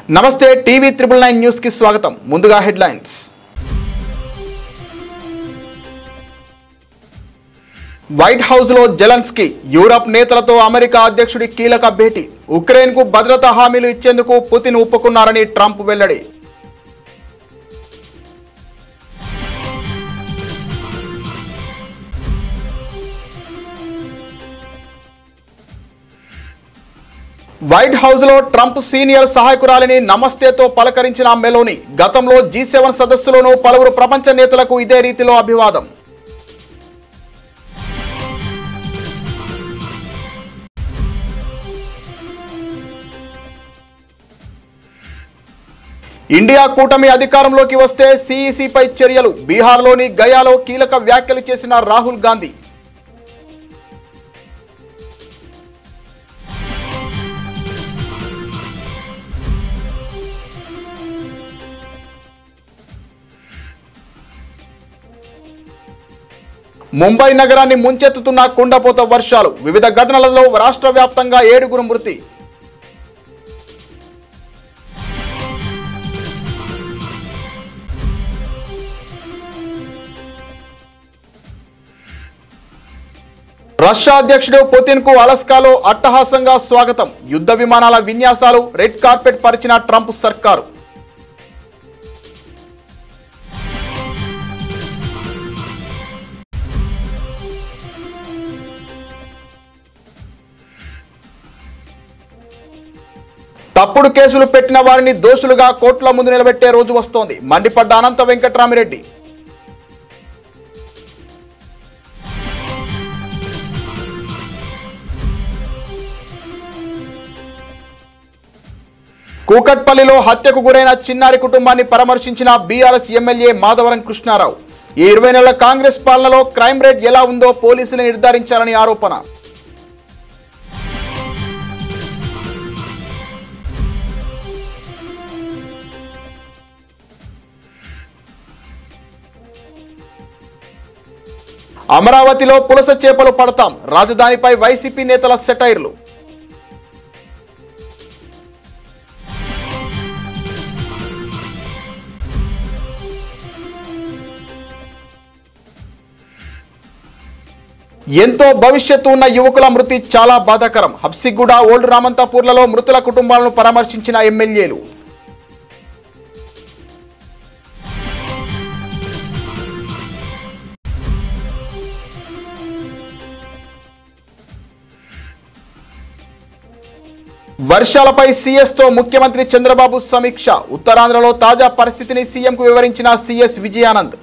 నమస్తే TV 999 news కి స్వాగతం. ముందుగా హెడ్లైన్స్. వైట్ హౌస్ లో జెలెన్స్కీ యూరప్ నేతలతో అమెరికా అధ్యక్షుడి కీలక భేటీ. ఉక్రెయిన్ కు భద్రతా హామీలు ఇచ్చేందుకు పుతిన్ ఒప్పుకున్నారని ట్రంప్ వెల్లడి. వైట్ హౌస్ లో ట్రంప్ సీనియర్ సహాయకురాలిని నమస్తేతో పలకరించిన మెలోనీ. గతంలో G7 సదస్సులోనూ పలువురు ప్రపంచ నేతలకు ఇదే రీతిలో అభివాదం. ఇండియా కూటమి అధికారంలోకి వస్తే CECపై చర్యలు. బీహార్లోని గయాలో కీలక వ్యాఖ్యలు చేసిన రాహుల్ గాంధీ. ముంబై నగరాన్ని ముంచెత్తుతున్న కుండపోత వర్షాలు. వివిధ ఘటనలలో రాష్ట్ర వ్యాప్తంగా 7 మృతి. రష్యా అధ్యక్షుడు పుతిన్ కు అలస్కాలో అట్టహాసంగా స్వాగతం. యుద్ధ విమానాల విన్యాసాలు, రెడ్ కార్పెట్ పరిచిన ట్రంప్ సర్కారు. తప్పుడు కేసులు పెట్టిన వారిని దోషులుగా కోర్టుల ముందు నిలబెట్టే రోజు వస్తోంది. మండిపడ్డ అనంత వెంకట్రామిరెడ్డి. కూకట్పల్లిలో హత్యకు గురైన చిన్నారి కుటుంబాన్ని పరామర్శించిన బీఆర్ఎస్ ఎమ్మెల్యే మాధవరం కృష్ణారావు. ఈ 20 నెలల కాంగ్రెస్ పాలనలో క్రైమ్ రేట్ ఎలా ఉందో పోలీసులు నిర్ధారించాలని ఆరోపణ. అమరావతిలో పులస చేపలు పడతాం. రాజధానిపై వైసీపీ నేతల సెటైర్లు. ఎంతో భవిష్యత్తు ఉన్న యువకుల మృతి చాలా బాధాకరం. హబ్సిగూడ, ఓల్డ్ రామంతాపూర్లలో మృతుల కుటుంబాలను పరామర్శించిన ఎమ్మెల్యేలు. వర్షాలపై CS తో ముఖ్యమంత్రి చంద్రబాబు సమీక్ష. ఉత్తరాంధ్రలో తాజా పరిస్థితిని సీఎంకు వివరించిన CS విజయానంద్.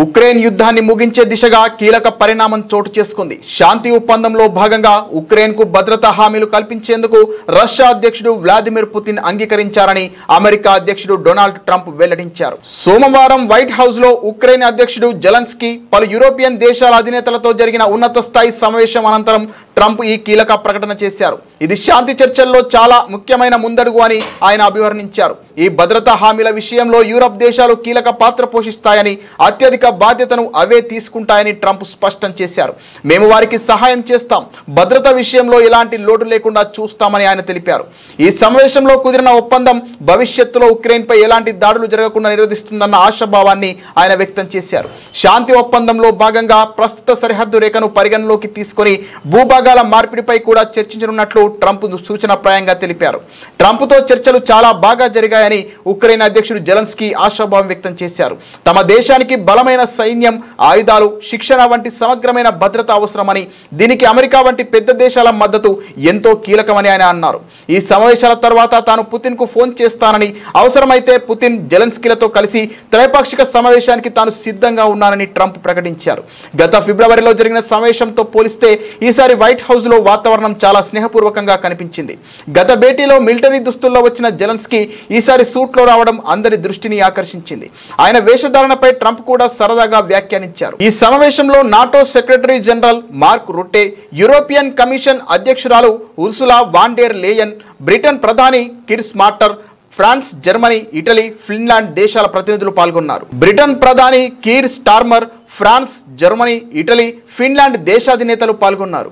ఉక్రెయిన్ యుద్ధాన్ని ముగించే దిశగా కీలక పరిణామం చోటు చేసుకుంది. శాంతి ఒప్పందంలో భాగంగా ఉక్రెయిన్ కు భద్రతా హామీలు కల్పించేందుకు రష్యా అధ్యక్షుడు వ్లాదిమిర్ పుతిన్ అంగీకరించారని అమెరికా అధ్యక్షుడు డొనాల్డ్ ట్రంప్ వెల్లడించారు. సోమవారం వైట్ హౌస్ లో ఉక్రెయిన్ అధ్యక్షుడు జెలెన్స్కీ, పలు యూరోపియన్ దేశాల అధినేతలతో జరిగిన ఉన్నత స్థాయి సమావేశం అనంతరం ట్రంప్ ఈ కీలక ప్రకటన చేశారు. ఇది శాంతి చర్చల్లో చాలా ముఖ్యమైన ముందడుగు అని ఆయన అభివర్ణించారు. ఈ భద్రతా హామీల విషయంలో యూరప్ దేశాలు కీలక పాత్ర పోషిస్తాయని, అత్యధిక బాధ్యతను అవే తీసుకుంటాయని ట్రంప్ స్పష్టం చేశారు. మేము వారికి సహాయం చేస్తాం, భద్రత విషయంలో ఎలాంటి లోటు లేకుండా చూస్తామని ఆయన తెలిపారు. ఈ సమావేశంలో కుదిరిన ఒప్పందం భవిష్యత్తులో ఉక్రెయిన్పై ఎలాంటి దాడులు జరగకుండా నిరోధిస్తుందన్న ఆశాభావాన్ని ఆయన వ్యక్తం చేశారు. శాంతి ఒప్పందంలో భాగంగా ప్రస్తుత సరిహద్దు రేఖను పరిగణలోకి తీసుకొని భూభాగాల మార్పిడిపై కూడా చర్చించనున్నట్లు ట్రంప్ సూచనప్రాయంగా తెలిపారు. ట్రంప్తో చర్చలు చాలా బాగా జరిగాయని ఉక్రెయిన్ అధ్యక్షుడు జెలెన్స్కీ ఆశాభావం వ్యక్తం చేశారు. తమ దేశానికి బలమైన సైన్యం, ఆయుధాలు, శిక్షణ వంటి సమగ్రమైన భద్రత అవసరమని, దీనికి అమెరికా వంటి పెద్ద దేశాల మద్దతు ఎంతో కీలకమని ఆయన అన్నారు. ఈ సమావేశాల తర్వాత తాను పుతిన్ కు ఫోన్ చేస్తానని, అవసరమైతే పుతిన్, జెలెన్స్కీలతో కలిసి త్రైపాక్షిక సమావేశానికి తాను సిద్ధంగా ఉన్నానని ట్రంప్ ప్రకటించారు. గత ఫిబ్రవరిలో జరిగిన సమావేశంతో పోలిస్తే ఈసారి వైట్ హౌస్ లో వాతావరణం చాలా స్నేహపూర్వకంగా కనిపించింది. గత భేటీలో మిలిటరీ దుస్తుల్లో వచ్చిన జెలెన్స్కీ ఈసారి సూట్లో రావడం అందరి దృష్టిని ఆకర్షించింది. ఆయన వేషధారణపై ట్రంప్ కూడా సరదాగా వ్యాఖ్యానించారు. ఈ సమావేశంలో NATO secretary general Mark Rutte, European commission అధ్యక్షురాలు Ursula von der Leyen, Britain ప్రధాని Keir Starmer, France, Germany, Italy, Finland దేశాల ప్రతినిధులు పాల్గొన్నారు. బ్రిటన్ ప్రధాని Keir Starmer, France, Germany, Italy, Finland దేశాధినేతలు పాల్గొన్నారు.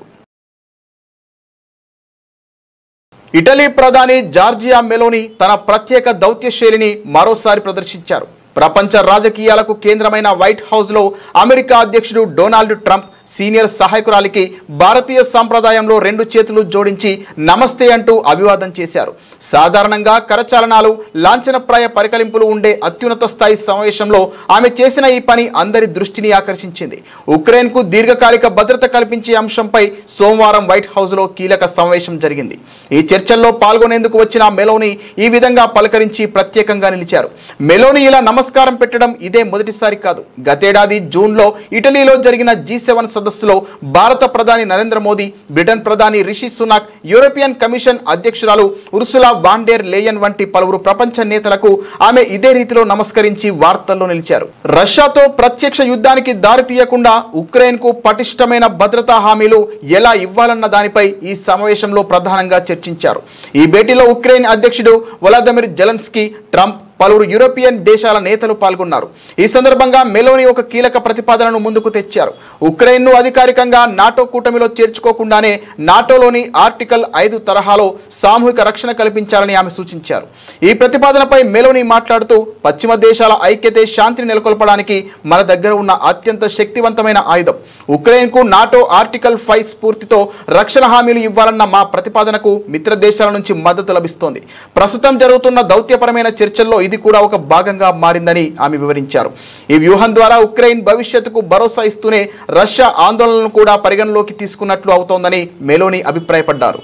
ఇటలీ ప్రధాని జార్జియా మెలోని తన ప్రత్యేక దౌత్య శైలిని మరోసారి ప్రదర్శించారు. ప్రపంచ రాజకీయాలకు కేంద్రమైన వైట్ హౌస్లో అమెరికా అధ్యక్షుడు డొనాల్డ్ ట్రంప్ సీనియర్ సహాయకురాలికి భారతీయ సంప్రదాయంలో 2 చేతులు జోడించి నమస్తే అంటూ అభివాదం చేశారు. సాధారణంగా కరచాలనాలు, లాంఛనప్రాయ పరికలింపులు ఉండే అత్యున్నత స్థాయి సమావేశంలో ఆమె చేసిన ఈ పని అందరి దృష్టిని ఆకర్షించింది. ఉక్రెయిన్కు దీర్ఘకాలిక భద్రత కల్పించే అంశంపై సోమవారం వైట్ హౌస్లో కీలక సమావేశం జరిగింది. ఈ చర్చల్లో పాల్గొనేందుకు వచ్చిన మెలోని ఈ విధంగా పలకరించి ప్రత్యేకంగా నిలిచారు. మెలోని ఇలా నమస్కారం పెట్టడం ఇదే మొదటిసారి కాదు. గతేడాది జూన్లో ఇటలీలో జరిగిన G7 సదస్సులో భారత ప్రధాని నరేంద్ర మోదీ, బ్రిటన్ ప్రధాని రిషి సునాక్, యూరోపియన్ కమిషన్ అధ్యక్షురాలు ఉర్సులా వాన్ డెర్ లేయన్ వంటి పలువురు ప్రపంచ నేతలకు ఆమె ఇదే రీతిలో నమస్కరించి వార్తల్లో నిలిచారు. రష్యాతో ప్రత్యక్ష యుద్ధానికి దారి తీయకుండా ఉక్రెయిన్కు పటిష్టమైన భద్రతా హామీలు ఎలా ఇవ్వాలన్న దానిపై ఈ సమావేశంలో ప్రధానంగా చర్చించారు. ఈ భేటీలో ఉక్రెయిన్ అధ్యక్షుడు వొలోదిమిర్ జెలెన్స్కీ, ట్రంప్, పలువురు యూరోపియన్ దేశాల నేతలు పాల్గొన్నారు. ఈ సందర్భంగా మెలోని ఒక కీలక ప్రతిపాదనను ముందుకు తెచ్చారు. ఉక్రెయిన్ను అధికారికంగా నాటో కూటమిలో చేర్చుకోకుండానే నాటోలోని ఆర్టికల్ 5 తరహాలో సామూహిక రక్షణ కల్పించాలని ఆమె సూచించారు. ఈ ప్రతిపాదనపై మెలోని మాట్లాడుతూ, పశ్చిమ దేశాల ఐక్యతే శాంతిని నెలకొల్పడానికి మన దగ్గర ఉన్న అత్యంత శక్తివంతమైన ఆయుధం. ఉక్రెయిన్కు నాటో ఆర్టికల్ 5 స్ఫూర్తితో రక్షణ హామీలు ఇవ్వాలన్న మా ప్రతిపాదనకు మిత్ర దేశాల నుంచి మద్దతు లభిస్తోంది. ప్రస్తుతం జరుగుతున్న దౌత్యపరమైన చర్చల్లో ఇది కూడా ఒక భాగంగా మారిందని ఆమె వివరించారు. ఈ వ్యూహం ద్వారా ఉక్రెయిన్ భవిష్యత్తుకు భరోసా ఇస్తూనే రష్యా ఆందోళనలను కూడా పరిగణలోకి తీసుకున్నట్లు అవుతోందని మెలోని అభిప్రాయపడ్డారు.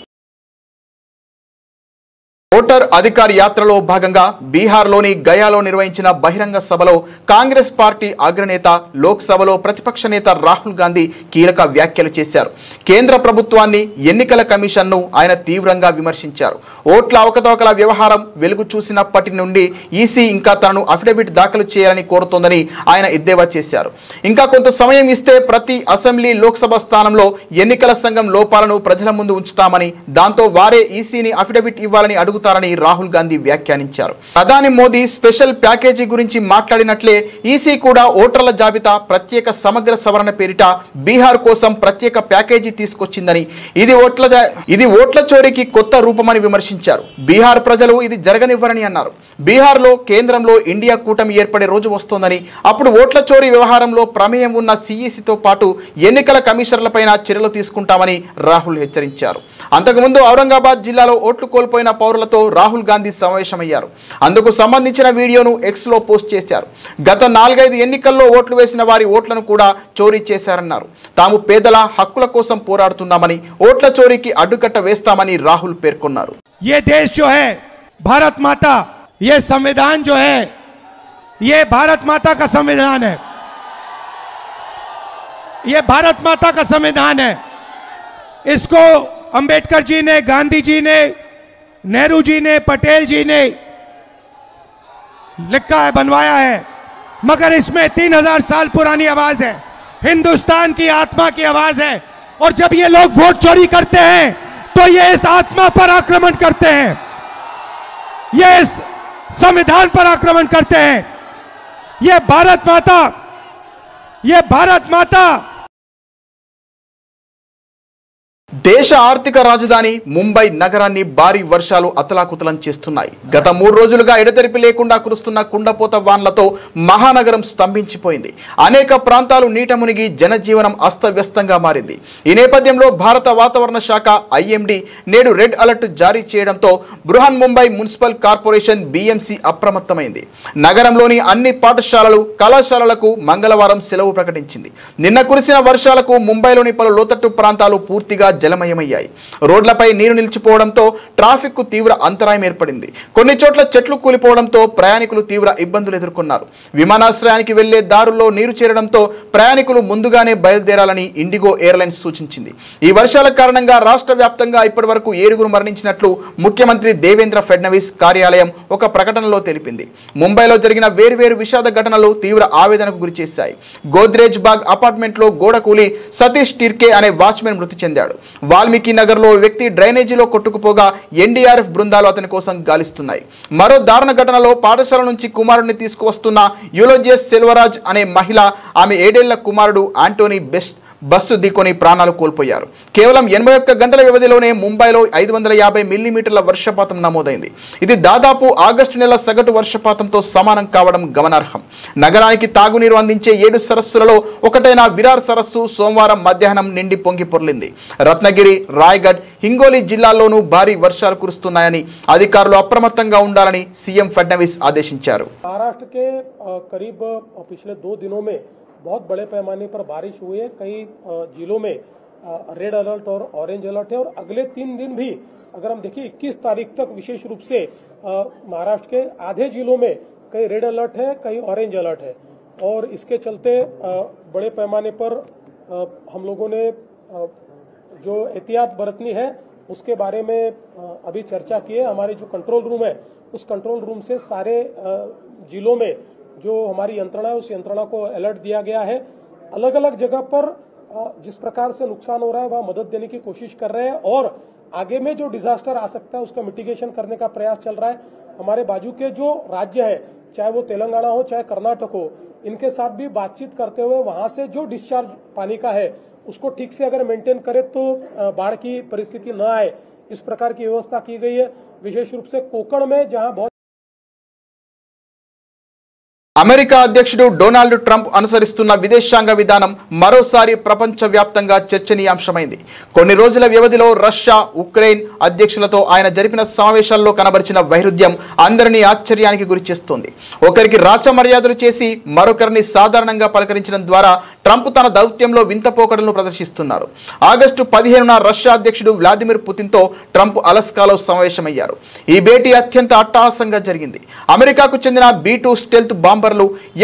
ఓటర్ అధికార్ యాత్రలో భాగంగా బీహార్లోని గయాలో నిర్వహించిన బహిరంగ సభలో కాంగ్రెస్ పార్టీ అగ్రనేత, లోక్సభలో ప్రతిపక్ష నేత రాహుల్ గాంధీ కీలక వ్యాఖ్యలు చేశారు. కేంద్ర ప్రభుత్వాన్ని, ఎన్నికల కమిషన్ను ఆయన తీవ్రంగా విమర్శించారు. ఓట్ల అవకతవకల వ్యవహారం వెలుగు చూసినప్పటి నుండి ఈసీ ఇంకా తనను అఫిడవిట్ దాఖలు చేయాలని కోరుతోందని ఆయన ఎద్దేవా చేశారు. ఇంకా కొంత సమయం ఇస్తే ప్రతి అసెంబ్లీ, లోక్సభ స్థానంలో ఎన్నికల సంఘం లోపాలను ప్రజల ముందు ఉంచుతామని, దాంతో వారే ఈసీని అఫిడవిట్ ఇవ్వాలని అడుగుతారని రాహుల్ గాంధీ వ్యాఖ్యానించారు. ప్రధాని మోదీ స్పెషల్ ప్యాకేజీ గురించి మాట్లాడినట్లే ఈసీ కూడా ఓటర్ల జాబితా ప్రత్యేక సమగ్ర సవరణ పేరిట బీహార్ కోసం ప్రత్యేక ప్యాకేజీ తీసుకొచ్చిందని, ఇది ఓట్ల చోరీకి కొత్త రూపమని విమర్శించారు. బీహార్ ప్రజలు ఇది జరగనివ్వరని అన్నారు. బీహార్లో కేంద్రంలో ఇండియా కూటమి ఏర్పడే రోజు వస్తోందని, అప్పుడు ఓట్ల చోరీ వ్యవహారంలో ప్రమేయం ఉన్న సిఈసితో పాటు ఎన్నికల కమిషనర్లపైన చర్యలు తీసుకుంటామని రాహుల్ హెచ్చరించారు. అంతకుముందు ఔరంగాబాద్ జిల్లాలో ఓట్లు కోల్పోయిన పౌరులతో రాహుల్ గాంధీ సమావేశమయ్యారు. అందుకు సంబంధించిన వీడియోను ఎక్స్లో పోస్ట్ చేశారు. గత 4-5 ఎన్నికల్లో ఓట్లు వేసిన వారి ఓట్లను కూడా చోరీ చేశారన్నారు. తాము పేదల హక్కుల కోసం పోరాడుతున్నామని, ఓట్ల చోరీకి అడ్డుకట్ట వేస్తామని రాహుల్ పేర్కొన్నారు. ये देश जो है भारत माता, ये संविधान जो है ये भारत माता का संविधान है, ये भारत माता का संविधान है. इसको अंबेडकर जी ने, गांधी जी ने, नेहरू जी ने, पटेल जी ने लिखा है, बनवाया है, मगर इसमें 3000 साल पुरानी आवाज है, हिंदुस्तान की आत्मा की आवाज है. और जब ये लोग वोट चोरी करते हैं तो ये इस आत्मा पर आक्रमण करते हैं, ये इस संविधान पर आक्रमण करते हैं. ये भारत माता దేశ ఆర్థిక రాజధాని ముంబై నగరాన్ని భారీ వర్షాలు అతలాకుతలం చేస్తున్నాయి. గత 3 రోజులుగా ఎడతెరిపి లేకుండా కురుస్తున్న కుండపోత వానలతో మహానగరం స్తంభించిపోయింది. అనేక ప్రాంతాలు నీట మునిగి జనజీవనం అస్తవ్యస్తంగా మారింది. ఈ నేపథ్యంలో భారత వాతావరణ శాఖ ఐఎండీ నేడు రెడ్ అలర్ట్ జారీ చేయడంతో Brihan Mumbai municipal corporation BMC అప్రమత్తమైంది. నగరంలోని అన్ని పాఠశాలలు, కళాశాలలకు మంగళవారం సెలవు ప్రకటించింది. నిన్న కురిసిన వర్షాలకు ముంబైలోని పలు లోతట్టు ప్రాంతాలు పూర్తిగా జలమయమయ్యాయి. రోడ్లపై నీరు నిలిచిపోవడంతో ట్రాఫిక్ కు తీవ్ర అంతరాయం ఏర్పడింది. కొన్ని చోట్ల చెట్లు కూలిపోవడంతో ప్రయాణికులు తీవ్ర ఇబ్బందులు ఎదుర్కొన్నారు. విమానాశ్రయానికి వెళ్లే దారుల్లో నీరు చేరడంతో ప్రయాణికులు ముందుగానే బయలుదేరాలని ఇండిగో ఎయిర్లైన్స్ సూచించింది. ఈ వర్షాల కారణంగా రాష్ట్ర వ్యాప్తంగా ఇప్పటివరకు 7 మరణించినట్లు ముఖ్యమంత్రి దేవేంద్ర ఫడ్నవీస్ కార్యాలయం ఒక ప్రకటనలో తెలిపింది. ముంబైలో జరిగిన వేర్వేరు విషాద ఘటనలు తీవ్ర ఆవేదనకు గురిచేశాయి. గోద్రేజ్ బాగ్ అపార్ట్మెంట్లో గోడ కూలి సతీష్ టిర్కే అనే వాచ్మెన్ మృతి చెందాడు. వాల్మీకి నగర్లో వ్యక్తి డ్రైనేజీలో కొట్టుకుపోగా NDRF బృందాలు అతని కోసం గాలిస్తున్నాయి. మరో దారుణ ఘటనలో పాఠశాల నుంచి కుమారుడిని తీసుకువస్తున్న యూలోజియస్ సెల్వరాజ్ అనే మహిళ, ఆమె 7 ఏళ్ల కుమారుడు ఆంటోనీ బస్సు ఢీకొని ప్రాణాలు కోల్పోయారు. కేవలం 81 గంటల వ్యవధిలోనే ముంబైలో 550 మిల్లీమీటర్ల వర్షపాతం నమోదైంది. ఇది దాదాపు ఆగస్టు నెల సగటు వర్షపాతంతో సమానం కావడం గమనార్హం. నగరానికి తాగునీరు అందించే 7 సరస్సులలో ఒకటైన విరార్ సరస్సు సోమవారం మధ్యాహ్నం నిండి పొంగి పొర్లింది. రత్నగిరి, రాయ్గఢ్, హింగోలి జిల్లాల్లోనూ భారీ వర్షాలు కురుస్తున్నాయని అధికారులు అప్రమత్తంగా ఉండాలని సీఎం ఫడ్నవీస్ ఆదేశించారు. महाराष्ट्र के करीब पिछले 2 दिनों में बहुत बड़े पैमाने पर बारिश हुई है. कई जिलों में रेड अलर्ट और ऑरेंज अलर्ट है और अगले 3 दिन भी अगर हम देखिए 21 तारीख तक विशेष रूप से महाराष्ट्र के आधे जिलों में कई रेड अलर्ट है, कई ऑरेंज अलर्ट है और इसके चलते बड़े पैमाने पर हम लोगों ने जो एहतियात बरतनी है उसके बारे में अभी चर्चा की है. हमारे जो कंट्रोल रूम है उस कंट्रोल रूम से सारे जिलों में जो हमारी यंत्रणा है उस यंत्रणा को अलर्ट दिया गया है. अलग अलग जगह पर जिस प्रकार से नुकसान हो रहा है वहाँ मदद देने की कोशिश कर रहे हैं और आगे में जो डिजास्टर आ सकता है उसका मिटिगेशन करने का प्रयास चल रहा है. हमारे बाजू के जो राज्य है चाहे वो तेलंगाना हो चाहे कर्नाटक हो, इनके साथ भी बातचीत करते हुए वहां से जो डिस्चार्ज पानी का है उसको ठीक से अगर मेंटेन करे तो बाढ़ की परिस्थिति न आए, इस प्रकार की व्यवस्था की गई है. विशेष रूप से कोकण में जहां बहुत అమెరికా అధ్యక్షుడు డొనాల్డ్ ట్రంప్ అనుసరిస్తున్న విదేశాంగ విధానం మరోసారి ప్రపంచవ్యాప్తంగా చర్చనీయాంశమైంది. కొన్ని రోజుల వ్యవధిలో రష్యా, ఉక్రెయిన్ అధ్యక్షులతో ఆయన జరిపిన సమావేశాల్లో కనబరిచిన వైరుధ్యం అందరినీ ఆశ్చర్యానికి గురిచేస్తోంది. ఒకరికి రాచమర్యాదలు చేసి మరొకరిని సాధారణంగా పలకరించడం ద్వారా ట్రంప్ తన దౌత్యంలో వింత పోకడలను ప్రదర్శిస్తున్నారు. ఆగస్టు 15న రష్యా అధ్యక్షుడు వ్లాదిమిర్ పుతిన్తో ట్రంప్ అలస్కాలో సమావేశమయ్యారు. ఈ భేటీ అత్యంత అట్టహాసంగా జరిగింది. అమెరికాకు చెందిన B-2 స్టెల్త్ బాంబర్లు,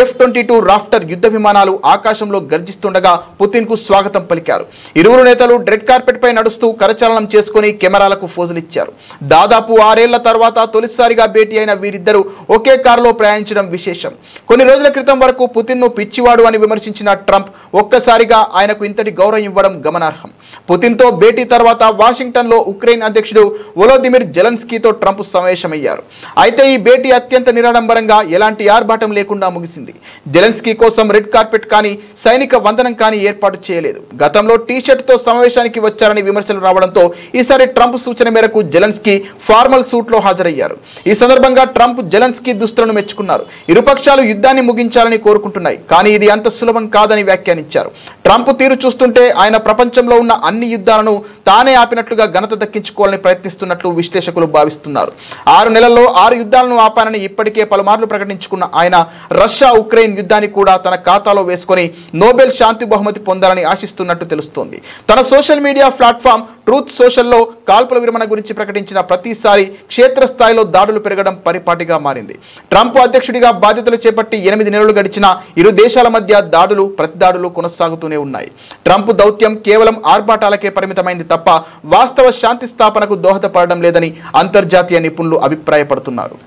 F-22 రాఫ్టర్ యుద్ధ విమానాలు ఆకాశంలో గర్జిస్తుండగా పుతిన్ కు స్వాగతం పలికారు. ఇరువురు నేతలు రెడ్ కార్పెట్ పై నడుస్తూ కరచాలనం చేసుకుని కెమెరాలకు ఫోజులిచ్చారు. దాదాపు 6 ఏళ్ల తర్వాత తొలిసారిగా భేటీ అయిన వీరిద్దరూ ఒకే కారులో ప్రయాణించడం విశేషం. కొన్ని రోజుల క్రితం వరకు పుతిన్ ను పిచ్చివాడు అని విమర్శించిన ట్రంప్ ఒక్కసారిగా ఆయనకు ఇంతటి గౌరవం ఇవ్వడం గమనార్హం. పుతిన్తో భేటీ తర్వాత వాషింగ్టన్ లో ఉక్రెయిన్ అధ్యక్షుడు వొలోదిమిర్ జెలెన్స్కీతో ట్రంప్ సమావేశమయ్యారు. అయితే ఈ భేటీ అత్యంత నిరాడంబరంగా ఎలాంటి ఆర్భాటం లేకుండా ముగిసింది. జెలెన్స్కీ కోసం రెడ్ కార్పెట్ కానీ సైనిక వందనం కానీ ఏర్పాటు చేయలేదు. గతంలో టీ-షర్ట్ తో సమావేశానికి వచ్చారని విమర్శలు రావడంతో ఈసారి ట్రంప్ సూచన మేరకు జెలెన్స్కీ ఫార్మల్ సూట్ లో హాజరయ్యారు. ఈ సందర్భంగా ట్రంప్ జెలెన్స్కీ దుస్తులను మెచ్చుకున్నారు. ఇరుపక్షాలు యుద్ధాన్ని ముగించాలని కోరుకుంటున్నాయి, కానీ ఇది అంత సులభం కాదని వ్యాఖ్యానించారు. ట్రంప్ తీరు చూస్తుంటే ఆయన ప్రపంచంలో ఉన్న అన్ని యుద్ధాలను తానే ఆపినట్లుగా ఘనత దక్కించుకోవాలని ప్రయత్నిస్తున్నట్లు విశ్లేషకులు భావిస్తున్నారు. 6 నెలల్లో 6 యుద్ధాలను ఆపానని ఇప్పటికే పలుమార్లు ప్రకటించుకున్న ఆయన రష్యా, ఉక్రెయిన్ యుద్ధాన్ని కూడా తన ఖాతాలో వేసుకొని నోబెల్ శాంతి బహుమతి పొందాలని ఆశిస్తున్నట్టు తెలుస్తోంది. తన సోషల్ మీడియా ప్లాట్ఫామ్ ట్రూత్ సోషల్లో కాల్పుల విరమణ గురించి ప్రకటించిన ప్రతిసారి క్షేత్రస్థాయిలో దాడులు పెరగడం పరిపాటిగా మారింది. ట్రంప్ అధ్యక్షుడిగా బాధ్యతలు చేపట్టి 8 నెలలు గడిచినా ఇరు దేశాల మధ్య దాడులు, ప్రతిదాడులు కొనసాగుతూనే ఉన్నాయి. ట్రంప్ దౌత్యం కేవలం ఆర్భాటాలకే పరిమితమైంది తప్ప వాస్తవ శాంతి స్థాపనకు దోహదపడడం లేదని అంతర్జాతీయ నిపుణులు అభిప్రాయపడుతున్నారు.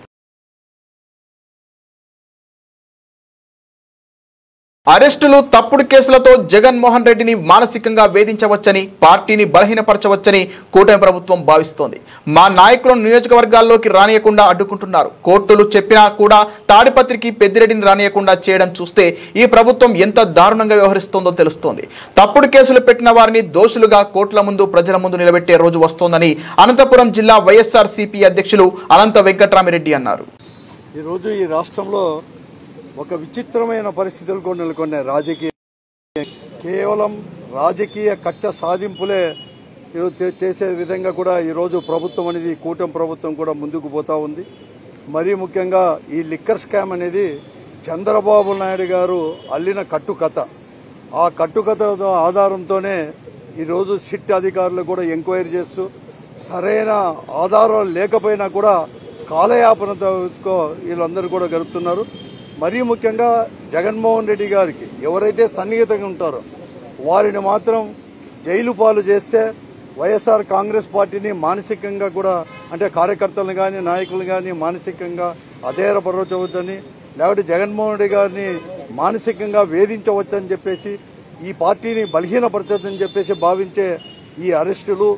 అరెస్టులు, తప్పుడు కేసులతో జగన్మోహన్ రెడ్డిని మానసికంగా వేధించవచ్చని, పార్టీని బలహీనపరచవచ్చని కూటమి ప్రభుత్వం భావిస్తోంది. మా నాయకులను నియోజకవర్గాల్లోకి రానియకుండా అడ్డుకుంటున్నారు. కోర్టులు చెప్పినా కూడా తాడిపత్రికి పెద్దిరెడ్డిని రానియకుండా చేయడం చూస్తే ఈ ప్రభుత్వం ఎంత దారుణంగా వ్యవహరిస్తోందో తెలుస్తోంది. తప్పుడు కేసులు పెట్టిన వారిని దోషులుగా కోర్టుల ముందు, ప్రజల ముందు నిలబెట్టే రోజు వస్తోందని అనంతపురం జిల్లా వైఎస్ఆర్సీపీ అధ్యక్షులు అనంత వెంకట్రామిరెడ్డి అన్నారు. ఈరోజు ఈ రాష్ట్రంలో ఒక విచిత్రమైన పరిస్థితులు నెలకొన్నాయి. కేవలం రాజకీయ కక్ష సాధింపులే చేసే విధంగా కూడా ఈరోజు ప్రభుత్వం అనేది, కూటమి ప్రభుత్వం కూడా ముందుకు పోతా ఉంది. మరీ ముఖ్యంగా ఈ లిక్కర్ స్కామ్ అనేది చంద్రబాబు నాయుడు గారు అల్లిన కట్టుకథ. ఆ కట్టుకథ ఆధారంతోనే ఈరోజు సిట్ అధికారులు కూడా ఎంక్వైరీ చేస్తూ సరైన ఆధారాలు లేకపోయినా కూడా కాలయాపనతో వీళ్ళందరూ కూడా గడుపుతున్నారు. మరీ ముఖ్యంగా జగన్మోహన్ రెడ్డి గారికి ఎవరైతే సన్నిహితంగా ఉంటారో వారిని మాత్రం జైలు పాలు చేస్తే వైఎస్ఆర్ కాంగ్రెస్ పార్టీని మానసికంగా కూడా, అంటే కార్యకర్తలను కానీ నాయకులను కానీ మానసికంగా అధైర్యపరచవచ్చని, లేకపోతే జగన్మోహన్ రెడ్డి గారిని మానసికంగా వేధించవచ్చని చెప్పేసి, ఈ పార్టీని బలహీనపరచవచ్చని చెప్పేసి భావించే ఈ అరెస్టులు,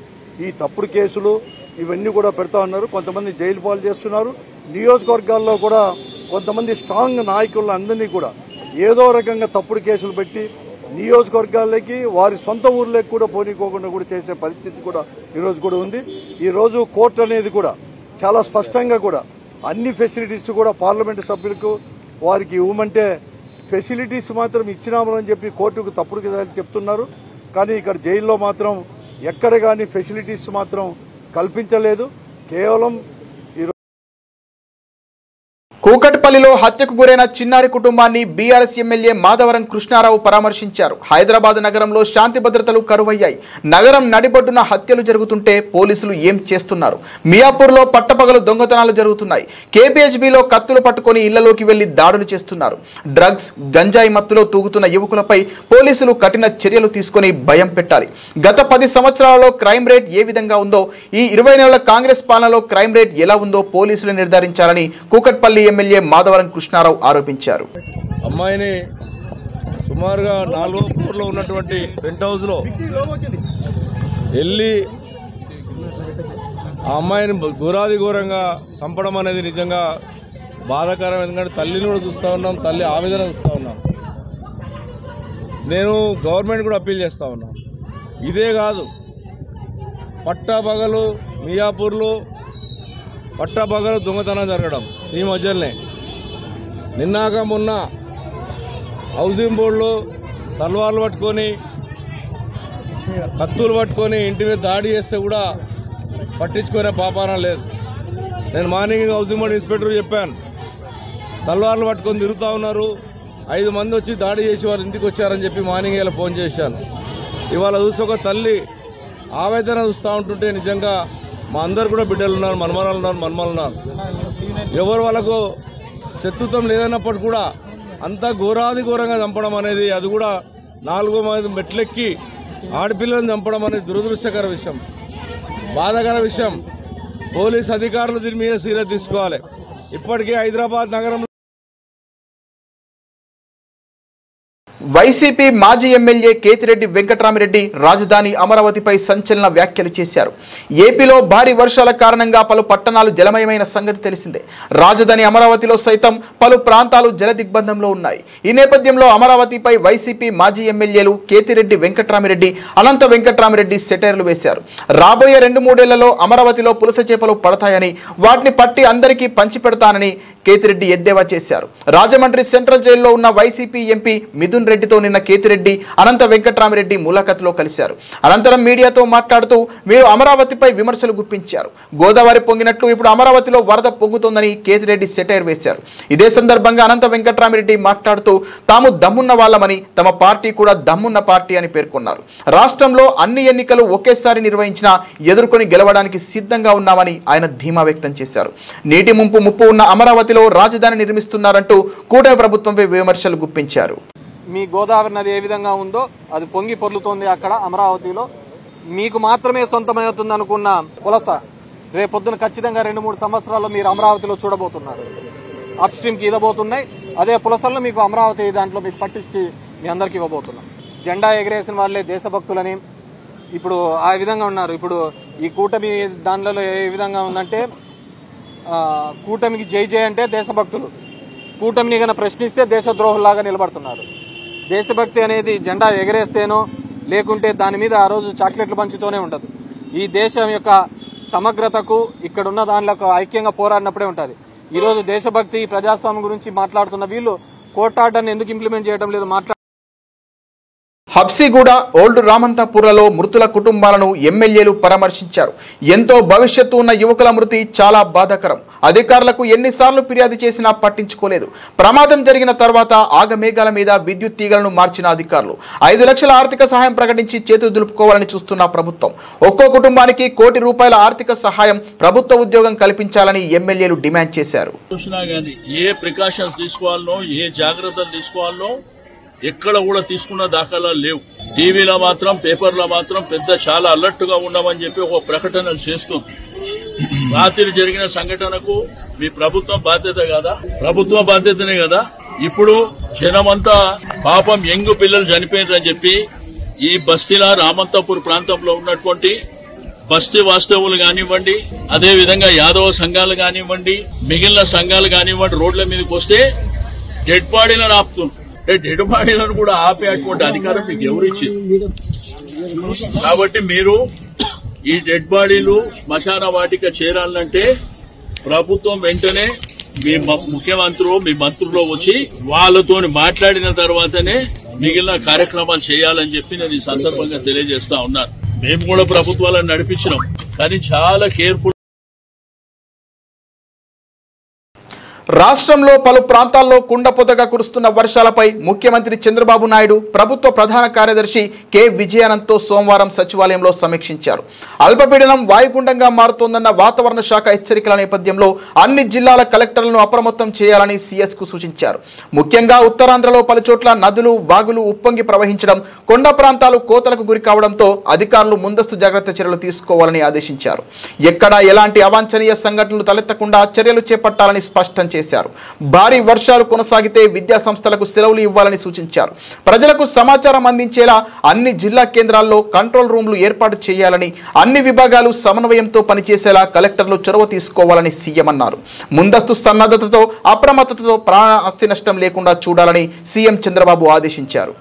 ఈ తప్పుడు కేసులు ఇవన్నీ కూడా పెడతా ఉన్నారు. కొంతమంది జైలు పాలు చేస్తున్నారు. నియోజకవర్గాల్లో కూడా కొంతమంది స్ట్రాంగ్ నాయకులందరినీ కూడా ఏదో రకంగా తప్పుడు కేసులు పెట్టి నియోజకవర్గాలకి వారి సొంత ఊర్లోకి కూడా పోనీకోకుండా కూడా చేసే పరిస్థితి కూడా ఈరోజు కూడా ఉంది. ఈరోజు కోర్టు అనేది కూడా చాలా స్పష్టంగా కూడా అన్ని ఫెసిలిటీస్ కూడా పార్లమెంటు సభ్యులకు వారికి ఇవ్వమంటే ఫెసిలిటీస్ మాత్రం ఇచ్చినామని చెప్పి కోర్టుకు తప్పుడు చెప్తున్నారు. కానీ ఇక్కడ జైల్లో మాత్రం ఎక్కడ కానీ ఫెసిలిటీస్ మాత్రం కల్పించలేదు. కేవలం కూకట్పల్లిలో హత్యకు గురైన చిన్నారి కుటుంబాన్ని బీఆర్ఎస్ ఎమ్మెల్యే మాధవరం కృష్ణారావు పరామర్శించారు. హైదరాబాద్ నగరంలో శాంతి భద్రతలు కరువయ్యాయి. నగరం నడిబొడ్డున హత్యలు జరుగుతుంటే పోలీసులు ఏం చేస్తున్నారు? మియాపూర్లో పట్టపగలు దొంగతనాలు జరుగుతున్నాయి. కేపీహెచ్బీలో కత్తులు పట్టుకుని ఇళ్లలోకి వెళ్లి దాడులు చేస్తున్నారు. డ్రగ్స్ గంజాయి మత్తులో తూగుతున్న యువకులపై పోలీసులు కఠిన చర్యలు తీసుకుని భయం పెట్టాలి. గత 10 సంవత్సరాలలో క్రైమ్ రేట్ ఏ విధంగా ఉందో ఈ 20 నెలల కాంగ్రెస్ పాలనలో క్రైమ్ రేట్ ఎలా ఉందో పోలీసులు నిర్ధారించాలని కూకట్పల్లి ఎమ్మెల్యే మాధవరం కృష్ణారావు ఆరోపించారు. అమ్మాయిని సుమారుగా 4వ ఫ్లోర్లో ఉన్నటువంటి పెంట్ హౌస్ లో వెళ్ళి ఆ అమ్మాయిని ఘోరాది ఘోరంగా చంపడం అనేది నిజంగా బాధాకరం. ఎందుకంటే తల్లిని కూడా చూస్తూ ఉన్నాం, తల్లి ఆవేదన చూస్తూ ఉన్నాం. నేను గవర్నమెంట్ కూడా అప్పీల్ చేస్తూ ఉన్నాను. ఇదే కాదు, పట్టాపగలు మియాపూర్లో పట్టాపగలు దొంగతనం జరగడం ఈ మధ్యలోనే. నిన్నాక మొన్న హౌసింగ్ బోర్డులో తల్వార్లు పట్టుకొని కత్తులు పట్టుకొని ఇంటి మీద దాడి చేస్తే కూడా పట్టించుకునే పాపాన లేదు. నేను మార్నింగ్ హౌసింగ్ బోర్డు ఇన్స్పెక్టర్ చెప్పాను, తల్వార్లు పట్టుకొని తిరుగుతూ ఉన్నారు, 5 మంది వచ్చి దాడి చేసి వారు ఇంటికి వచ్చారని చెప్పి మార్నింగ్ ఇలా ఫోన్ చేశాను. ఇవాళ చూసి ఒక తల్లి ఆవేదన చూస్తూ ఉంటుంటే నిజంగా మా అందరు కూడా బిడ్డలు ఉన్నారు, మనమరాలు ఉన్నారు, మనమలు ఉన్నారు. ఎవరు వాళ్ళకు శత్రుత్వం లేదన్నప్పుడు కూడా అంతా ఘోరాది ఘోరంగా చంపడం అనేది, అది కూడా 4 మంది మెట్లెక్కి ఆడపిల్లలను చంపడం అనేది దురదృష్టకర విషయం, బాధాకర విషయం. పోలీస్ అధికారులు దీని మీద సీరియస్ తీసుకోవాలి. ఇప్పటికే హైదరాబాద్ నగరంలో వైసీపీ మాజీ ఎమ్మెల్యే కేతిరెడ్డి వెంకట్రామిరెడ్డి రాజధాని అమరావతిపై సంచలన వ్యాఖ్యలు చేశారు. ఏపీలో భారీ వర్షాల కారణంగా పలు పట్టణాలు జలమయమైన సంగతి తెలిసిందే. రాజధాని అమరావతిలో సైతం పలు ప్రాంతాలు జల దిగ్బంధంలో ఉన్నాయి. ఈ నేపథ్యంలో అమరావతిపై వైసీపీ మాజీ ఎమ్మెల్యేలు కేతిరెడ్డి వెంకట్రామిరెడ్డి, అనంత వెంకట్రామిరెడ్డి సెటైర్లు వేశారు. రాబోయే 2-3 ఏళ్లలో అమరావతిలో పులస చేపలు పడతాయని, వాటిని పట్టి అందరికీ పంచిపెడతానని కేతిరెడ్డి ఎద్దేవా చేశారు. రాజమండ్రి సెంట్రల్ జైల్లో ఉన్న వైసీపీ ఎంపీ మిథున్ రెడ్డితో నిన్న కేతిరెడ్డి, అనంత వెంకట్రామిరెడ్డి ములాఖతులో కలిశారు. అనంతరం మీడియాతో మాట్లాడుతూ మీరు అమరావతిపై విమర్శలు గుప్పించారు. గోదావరి పొంగినట్లు ఇప్పుడు అమరావతిలో వరద పొంగుతోందని కేతిరెడ్డి సెటైర్ వేశారు. ఇదే సందర్భంగా అనంత వెంకట్రామిరెడ్డి మాట్లాడుతూ తాము దమ్మున్న వాళ్ళమని, తమ పార్టీ కూడా దమ్మున్న పార్టీ అని పేర్కొన్నారు. రాష్ట్రంలో అన్ని ఎన్నికలు ఒకేసారి నిర్వహించినా ఎదుర్కొని గెలవడానికి సిద్ధంగా ఉన్నామని ఆయన ధీమా వ్యక్తం చేశారు. నీటి ముప్పు ఉన్న అమరావతిలో రాజధాని నిర్మిస్తున్నారంటూ కూటమి ప్రభుత్వంపై విమర్శలు గుప్పించారు. మీ గోదావరి నది ఏ విధంగా ఉందో అది పొంగి పొర్లుతోంది అక్కడ అమరావతిలో. మీకు మాత్రమే సొంతమవుతుంది అనుకున్న పులస రేపొద్దున ఖచ్చితంగా 2-3 సంవత్సరాల్లో మీరు అమరావతిలో చూడబోతున్నారు. అప్ స్ట్రీమ్ కి ఇవ్వబోతున్నాయి. అదే పులసల్లో మీకు అమరావతి దాంట్లో మీకు పట్టించి మీ అందరికి ఇవ్వబోతున్నాం. జెండా ఎగరేసిన వాళ్లే దేశభక్తులని ఇప్పుడు ఆ విధంగా ఉన్నారు. ఇప్పుడు ఈ కూటమి దానిలో ఏ విధంగా ఉందంటే, కూటమికి జై జై అంటే దేశభక్తులు, కూటమిని గన ప్రశ్నిస్తే దేశద్రోహుల్లాగా నిలబడుతున్నారు. దేశభక్తి అనేది జెండా ఎగరేస్తేనో లేకుంటే దాని మీద ఆ రోజు చాక్లెట్లు పంచుతూనే ఉండదు. ఈ దేశం యొక్క సమగ్రతకు ఇక్కడున్న దానిలో ఐక్యంగా పోరాడినప్పుడే ఉంటుంది. ఈరోజు దేశభక్తి ప్రజాస్వామ్యం గురించి మాట్లాడుతున్న వీళ్ళు కోర్టార్డర్ని ఎందుకు ఇంప్లిమెంట్ చేయడం లేదు? హబ్సిగూడ, ఓల్డ్ రామంతాపూర్లలో మృతుల కుటుంబాలను ఎమ్మెల్యేలు పరామర్శించారు. ఎంతో భవిష్యత్తు ఉన్న యువకుల మృతి చాలా బాధాకరం. అధికారులకు ఎన్నిసార్లు ఫిర్యాదు చేసినా పట్టించుకోలేదు. ప్రమాదం జరిగిన తర్వాత ఆగమేఘాల మీద విద్యుత్ తీగలను మార్చిన అధికారులు. 5 లక్షల ఆర్థిక సహాయం ప్రకటించి చేతులు దులుపుకోవాలని చూస్తున్న ప్రభుత్వం. ఒక్కో కుటుంబానికి ₹1,00,00,000 ఆర్థిక సహాయం, ప్రభుత్వ ఉద్యోగం కల్పించాలని ఎమ్మెల్యేలు డిమాండ్ చేశారు. ఏ ప్రికాషన్స్ తీసుకోవాలనో, ఏ జాగ్రత్తలు తీసుకోవాలనో ఎక్కడ కూడా తీసుకున్న దాఖలాలు లేవు. టీవీలో మాత్రం, పేపర్లో మాత్రం చాలా అలర్ట్ గా ఉన్నామని చెప్పి ఒక ప్రకటనలు చేస్తుంది. రాత్రి జరిగిన సంఘటనకు మీ ప్రభుత్వం బాధ్యత కదా? ప్రభుత్వం బాధ్యతనే కదా. ఇప్పుడు జనమంతా పాపం యంగ్ పిల్లలు చనిపోయిందని చెప్పి ఈ బస్తీల రామంతాపూర్ ప్రాంతంలో ఉన్నటువంటి బస్తీ వాస్తవులు కానివ్వండి, అదే విధంగా యాదవ సంఘాలు కానివ్వండి, మిగిలిన సంఘాలు కానివ్వండి, రోడ్ల మీదకి వస్తే డెడ్ బాడీలను ఆపుతున్నారు. డెడ్ బాడీలను కూడా ఆపే అటువంటి అధికారం మీకు ఎవరు ఇచ్చింది? కాబట్టి మీరు ఈ డెడ్ బాడీలు శ్మశాన వాటిక చేరాలంటే ప్రభుత్వం వెంటనే మీ ముఖ్యమంత్రులు మీ మంత్రులు వచ్చి వాళ్ళతో మాట్లాడిన తర్వాతనే మిగిలిన కార్యక్రమాలు చేయాలని చెప్పి నేను ఈ సందర్భంగా తెలియజేస్తా ఉన్నాను. మేము కూడా ప్రభుత్వాలను నడిపించినాం, కానీ చాలా కేర్ఫుల్. రాష్ట్రంలో పలు ప్రాంతాల్లో కుండపోతగా కురుస్తున్న వర్షాలపై ముఖ్యమంత్రి చంద్రబాబు నాయుడు ప్రభుత్వ ప్రధాన కార్యదర్శి కె విజయానంద్తో సోమవారం సచివాలయంలో సమీక్షించారు. అల్పపీడనం వాయుగుండంగా మారుతోందన్న వాతావరణ శాఖ హెచ్చరికల నేపథ్యంలో అన్ని జిల్లాల కలెక్టర్లను అప్రమత్తం చేయాలని సీఎస్కు సూచించారు. ముఖ్యంగా ఉత్తరాంధ్రలో పలుచోట్ల నదులు వాగులు ఉప్పొంగి ప్రవహించడం, కొండ ప్రాంతాలు కోతలకు గురి కావడంతో అధికారులు ముందస్తు జాగ్రత్త చర్యలు తీసుకోవాలని ఆదేశించారు. ఎక్కడా ఎలాంటి అవాంఛనీయ సంఘటనలు తలెత్తకుండా చర్యలు చేపట్టాలని స్పష్టం చేశారు. భారీ వర్షాలు కొనసాగితే విద్యా సంస్థలకు సెలవులు ఇవ్వాలని సూచించారు. ప్రజలకు సమాచారం అందించేలా అన్ని జిల్లా కేంద్రాల్లో కంట్రోల్ రూమ్లు ఏర్పాటు చేయాలని, అన్ని విభాగాలు సమన్వయంతో పనిచేసేలా కలెక్టర్లు చొరవ తీసుకోవాలని సీఎం అన్నారు. ముందస్తు సన్నద్ధతతో అప్రమత్తతతో ప్రాణ ఆస్తి నష్టం లేకుండా చూడాలని సీఎం చంద్రబాబు ఆదేశించారు.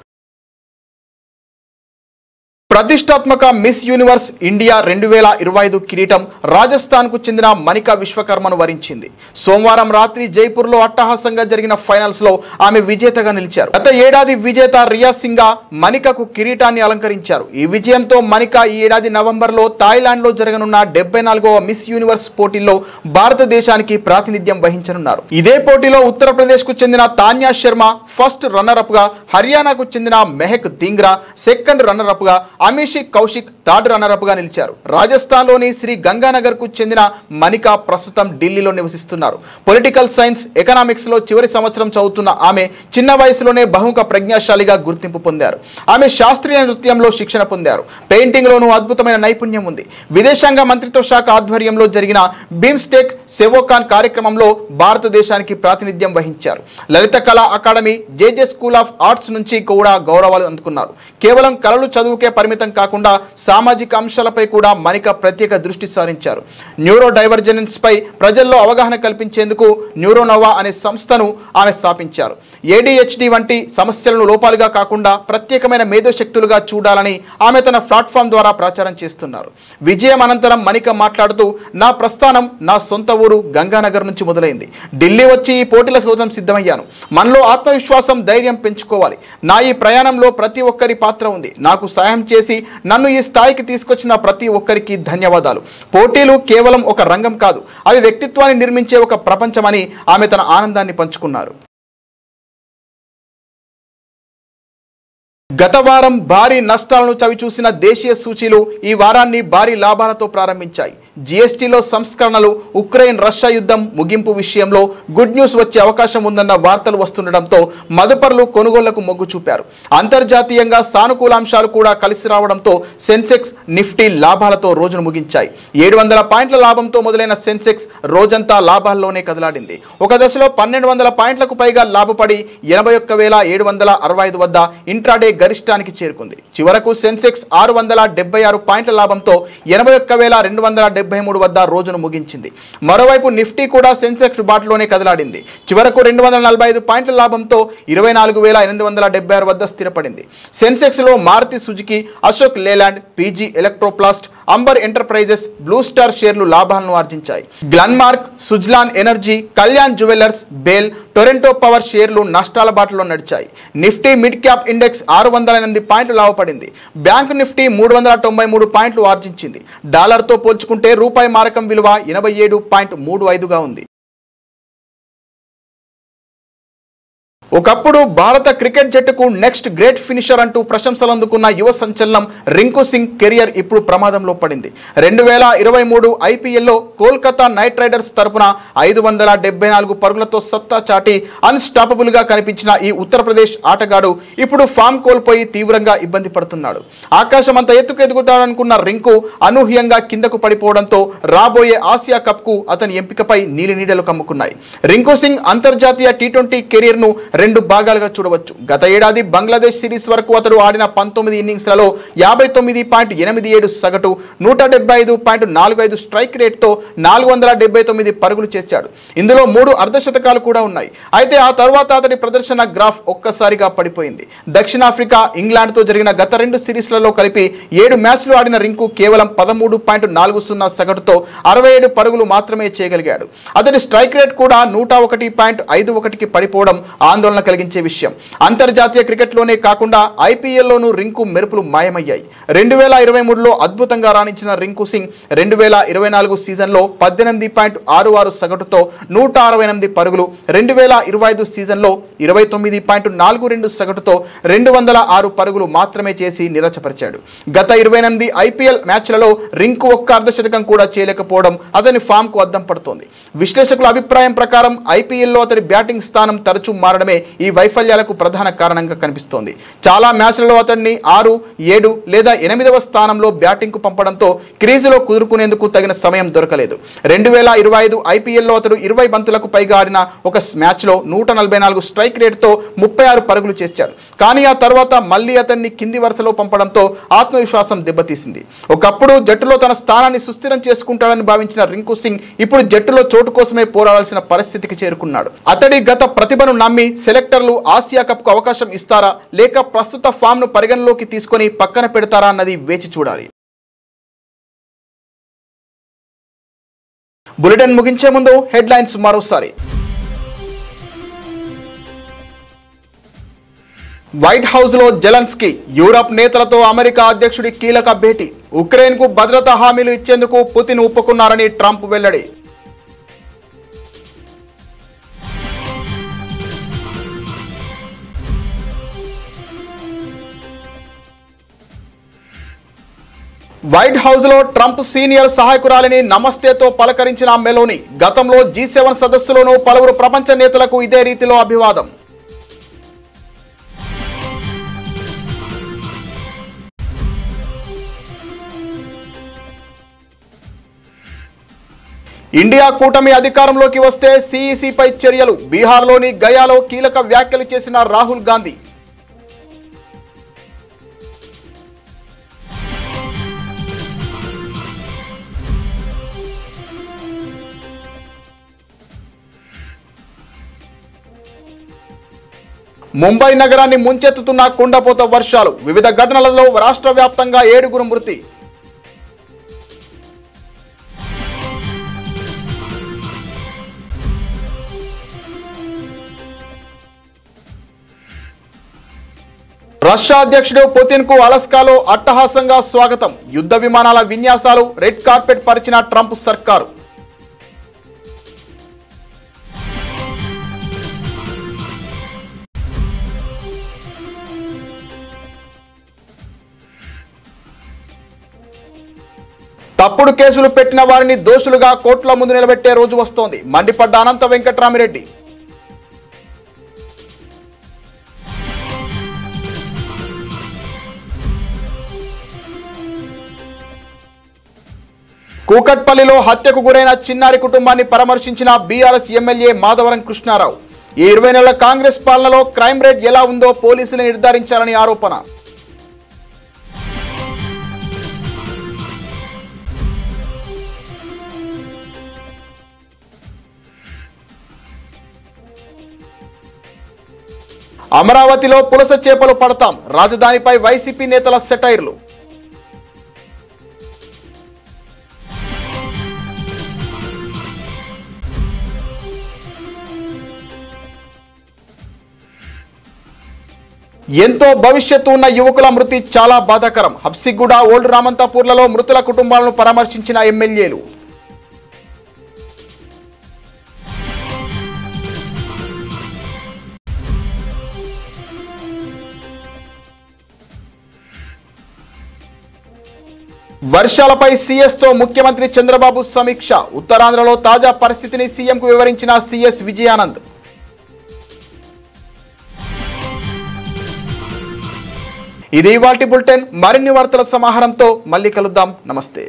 ప్రతిష్టాత్మక మిస్ యూనివర్స్ ఇండియా 2025 కిరీటం రాజస్థాన్కు చెందిన మనికా విశ్వకర్మను వరించింది. సోమవారం రాత్రి జైపూర్లో అట్టహాసంగా జరిగిన ఫైనల్స్లో ఆమె విజేతగా నిలిచారు. గత ఏడాది విజేత రియా సింగా మనికకు కిరీటాన్ని అలంకరించారు. ఈ విజయంతో మనికా ఈ ఏడాది నవంబర్లో థాయిలాండ్లో జరగనున్న 74వ మిస్ యూనివర్స్ పోటీల్లో భారతదేశానికి ప్రాతినిధ్యం వహించనున్నారు. ఇదే పోటీలో ఉత్తరప్రదేశ్కు చెందిన తాన్యా శర్మ ఫస్ట్ రన్నరప్ గా, హర్యానాకు చెందిన మెహక్ దింగ్రా సెకండ్ రన్నరప్ గా, అమిషి కౌశిక్ థర్డ్ రన్నరప్ గా నిలిచారు. రాజస్థాన్లోని శ్రీ గంగానగర్ కు చెందిన మనికా ప్రస్తుతం ఢిల్లీలో నివసిస్తున్నారు. పొలిటికల్ సైన్స్, ఎకనామిక్స్ లో చివరి సంవత్సరం చదువుతున్న ఆమె చిన్న వయసులోనే బహుముఖ ప్రజ్ఞాశాలిగా గుర్తింపు పొందారు. ఆమె శాస్త్రీయ నృత్యంలో శిక్షణ పొందారు. పెయింటింగ్ లోనూ అద్భుతమైన నైపుణ్యం ఉంది. విదేశాంగ మంత్రిత్వ శాఖ ఆధ్వర్యంలో జరిగిన బిమ్స్టెక్ సెవోకాన్ కార్యక్రమంలో భారతదేశానికి ప్రాతినిధ్యం వహించారు. Lalit Kala Akademi, J J school of arts నుంచి కూడా గౌరవాలు అందుకున్నారు. కేవలం కళలు చదువుకే పరిమితం కాకుండా సామాజిక అంశాలపై కూడా మనికా ప్రత్యేక దృష్టి సారించారు. న్యూరో డైవర్జెన్స్ పై ప్రజల్లో అవగాహన కల్పించేందుకు న్యూరోనోవా అనే సంస్థను ఆమె స్థాపించారు. ADHD వంటి సమస్యలను లోపాలుగా కాకుండా ప్రత్యేకమైన మేధోశక్తులుగా చూడాలని ఆమె తన ప్లాట్ఫామ్ ద్వారా ప్రచారం చేస్తున్నారు. విజయం అనంతరం మనికా మాట్లాడుతూ, నా ప్రస్థానం నా సొంత ఊరు గంగానగర్ నుంచి మొదలైంది. ఢిల్లీ వచ్చి ఈ పోటీల కోసం సిద్ధమయ్యాను. మనలో ఆత్మవిశ్వాసం, ధైర్యం పెంచుకోవాలి. నా ఈ ప్రయాణంలో ప్రతి ఒక్కరి పాత్ర ఉంది. నాకు సాయం చేసి నన్ను ఈ స్థాయికి తీసుకొచ్చిన ప్రతి ఒక్కరికి ధన్యవాదాలు. పోటీలు కేవలం ఒక రంగం కాదు, అవి వ్యక్తిత్వాన్ని నిర్మించే ఒక ప్రపంచమని ఆమె తన ఆనందాన్ని పంచుకున్నారు. గత వారం భారీ నష్టాలను చవిచూసిన దేశీయ సూచీలు ఈ వారాన్ని భారీ లాభాలతో ప్రారంభించాయి. జీఎస్టీలో సంస్కరణలు, ఉక్రెయిన్ రష్యా యుద్ధం ముగింపు విషయంలో గుడ్ న్యూస్ వచ్చే అవకాశం ఉందన్న వార్తలు వస్తుండటంతో మదుపర్లు కొనుగోళ్లకు మొగ్గు చూపారు. అంతర్జాతీయంగా సానుకూల అంశాలు కూడా కలిసి రావడంతో సెన్సెక్స్, నిఫ్టీ లాభాలతో రోజును ముగించాయి. 700 పాయింట్ల లాభంతో మొదలైన సెన్సెక్స్ రోజంతా లాభాల్లోనే కదలాడింది. ఒక దశలో 1200 పాయింట్లకు పైగా లాభపడి 81,765 వద్ద ఇంట్రాడే గరిష్టానికి చేరుకుంది. చివరకు సెన్సెక్స్ 676 పాయింట్ల లాభంతో 81,273 వద్ద రోజును ముగించింది. మరోవైపు నిఫ్టీ కూడా సెన్సెక్స్ బాటలోనే కదలాడింది. చివరకు 245 పాయింట్ల లాభంతో 24,876 వద్ద స్థిరపడింది. సెన్సెక్స్ లో Maruti Suzuki, Ashok Leyland, PG Electroplast, Amber Enterprises, Blue Star షేర్లు లాభాలను ఆర్జించాయి. Glenmark, Suzlon Energy, Kalyan Jewellers, BEL, Torrent Power షేర్లు నష్టాల బాటలో నడిచాయి. నిఫ్టీ మిడ్ క్యాప్ ఇండెక్స్ 608 పాయింట్లు లాభపడింది. బ్యాంక్ నిఫ్టీ 393 పాయింట్లు ఆర్జించింది. డాలర్తో పోల్చుకుంటే రూపాయి మారకం విలువ 87.35గా ఉంది. ఒకప్పుడు భారత క్రికెట్ జట్టుకు నెక్స్ట్ గ్రేట్ ఫినిషర్ అంటూ ప్రశంసలు అందుకున్న యువ సంచలనం రింకు సింగ్ కెరియర్ ఇప్పుడు ప్రమాదంలో పడింది. 2023 IPLలో కోల్కతా నైట్ రైడర్స్ తరపున 574 పరుగులతో సత్తా చాటి అన్స్టాపబుల్ గా కనిపించిన ఈ ఉత్తరప్రదేశ్ ఆటగాడు ఇప్పుడు ఫామ్ కోల్పోయి తీవ్రంగా ఇబ్బంది పడుతున్నాడు. ఆకాశమంత ఎత్తుకు ఎదుగుతాడనుకున్న రింకు అనూహ్యంగా కిందకు పడిపోవడంతో రాబోయే ఆసియా కప్ కు అతని ఎంపికపై నీలినీడలు కమ్ముకున్నాయి. రింకు సింగ్ అంతర్జాతీయ T20 కెరీర్ ను రెండు భాగాలుగా చూడవచ్చు. గత ఏడాది బంగ్లాదేశ్ సిరీస్ వరకు అతడు ఆడిన 19 ఇన్నింగ్స్లలో 59.87 సగటు, 175.45 స్ట్రైక్ రేట్తో 479 పరుగులు చేశాడు. ఇందులో 3 అర్ధశతకాలు కూడా ఉన్నాయి. అయితే ఆ తర్వాత అతడి ప్రదర్శన గ్రాఫ్ ఒక్కసారిగా పడిపోయింది. దక్షిణాఫ్రికా, ఇంగ్లాండ్తో జరిగిన గత 2 సిరీస్లలో కలిపి 7 మ్యాచ్లు ఆడిన రింకు కేవలం 13.40 సగటుతో 67 పరుగులు మాత్రమే చేయగలిగాడు. అతడి స్ట్రైక్ రేట్ కూడా 101.51కి పడిపోవడం ఆందోళన కలిగించే విషయం. అంతర్జాతీయ క్రికెట్లోనే కాకుండా ఐపీఎల్లోనూ రింకు మెరుపులు మాయమయ్యాయి. 2023లో అద్భుతంగా రాణించిన రింకు సింగ్ 2024 సీజన్లో 18.66 సగటుతో 168 పరుగులు, 2025 సీజన్లో 29.42 సగటుతో 206 పరుగులు మాత్రమే చేసి నిరాశపరిచాడు. గత 28 ఐపీఎల్ మ్యాచ్లలో రింకు ఒక్క అర్ధశతకం కూడా చేయలేకపోవడం అతని ఫామ్కు అద్దం పడుతోంది. విశ్లేషకుల అభిప్రాయం ప్రకారం ఐపీఎల్లో అతడి బ్యాటింగ్ స్థానం తరచూ మారడమే ఈ వైఫల్యాలకు ప్రధాన కారణంగా కనిపిస్తోంది. చాలా మ్యాచ్లలో అతన్ని 6, 7 లేదా 8వ స్థానంలో బ్యాటింగ్కు పంపడంతో క్రీజులో కుదురుకునేందుకు తగిన సమయం దొరకలేదు. 2025 ఐపీఎల్లో అతడు 20 బంతులకు పైగా ఆడిన ఒక మ్యాచ్లో 144 స్ట్రైక్ రేట్తో 36 పరుగులు చేశాడు. కానీ ఆ తర్వాత మళ్లీ అతన్ని కింది వరుసలో పంపడంతో ఆత్మవిశ్వాసం దెబ్బతీసింది. ఒకప్పుడు జట్టులో తన స్థానాన్ని సుస్థిరం చేసుకుంటాడని భావించిన రింకు సింగ్ ఇప్పుడు జట్టులో చోటు కోసమే పోరాడాల్సిన పరిస్థితికి చేరుకున్నాడు. అతడి గత ప్రతిభను నమ్మి సెలెక్టర్లు ఆసియా కప్కు అవకాశం ఇస్తారా, లేక ప్రస్తుత ఫామ్ను పరిగణలోకి తీసుకొని పక్కన పెడతారా అన్నది వేచి చూడాలి. బులెటిన్ ముగించే ముందు హెడ్లైన్స్ మరోసారి. వైట్ హౌస్ లో జెలెన్స్కీ, యూరప్ నేతలతో అమెరికా అధ్యక్షుడి కీలక భేటీ. ఉక్రెయిన్ కు భద్రతా హామీలు ఇచ్చేందుకు పుతిన్ ఒప్పుకున్నారని ట్రంప్ వెల్లడి. వైట్ హౌస్ లో ట్రంప్ సీనియర్ సహాయకురాలిని నమస్తేతో పలకరించిన మెలోనీ. గతంలో G7 సదస్సులోనూ పలువురు ప్రపంచ నేతలకు ఇదే రీతిలో అభివాదం. ఇండియా కూటమి అధికారంలోకి వస్తే CECపై చర్యలు. బీహార్లోని గయాలో కీలక వ్యాఖ్యలు చేసిన రాహుల్ గాంధీ. ముంబై నగరాన్ని ముంచెత్తుతున్న కుండపోత వర్షాలు. వివిధ ఘటనలలో రాష్ట్ర వ్యాప్తంగా 7 మృతి. రష్యా అధ్యక్షుడు పుతిన్ కు అలస్కాలో అట్టహాసంగా స్వాగతం. యుద్ధ విమానాల విన్యాసాలు, రెడ్ కార్పెట్ పరిచిన ట్రంప్ సర్కారు. తప్పుడు కేసులు పెట్టిన వారిని దోషులుగా కోర్టుల ముందు నిలబెట్టే రోజు వస్తోంది. మండిపడ్డ అనంత వెంకట్రామిరెడ్డి. కూకట్పల్లిలో హత్యకు గురైన చిన్నారి కుటుంబాన్ని పరామర్శించిన బీఆర్ఎస్ ఎమ్మెల్యే మాధవరం కృష్ణారావు. ఈ 20 నెలల కాంగ్రెస్ పాలనలో క్రైమ్ రేట్ ఎలా ఉందో పోలీసులు నిర్ధారించాలని ఆరోపణ. అమరావతిలో పులస చేపలు పడతాం. రాజధానిపై వైసీపీ నేతల సెటైర్లు. ఎంతో భవిష్యత్తు ఉన్న యువకుల మృతి చాలా బాధాకరం. హబ్సిగూడ, ఓల్డ్ రామంతాపూర్లలో మృతుల కుటుంబాలను పరామర్శించిన ఎమ్మెల్యేలు. వర్షాలపై సీఎస్తో ముఖ్యమంత్రి చంద్రబాబు సమీక్ష. ఉత్తరాంధ్రలో తాజా పరిస్థితిని సీఎంకు వివరించిన సీఎస్ విజయానంద్. ఇది ఇవాల్టి బులెటిన్. మరిన్ని వార్తల సమాహారంతో మళ్ళీ కలుద్దాం. నమస్తే.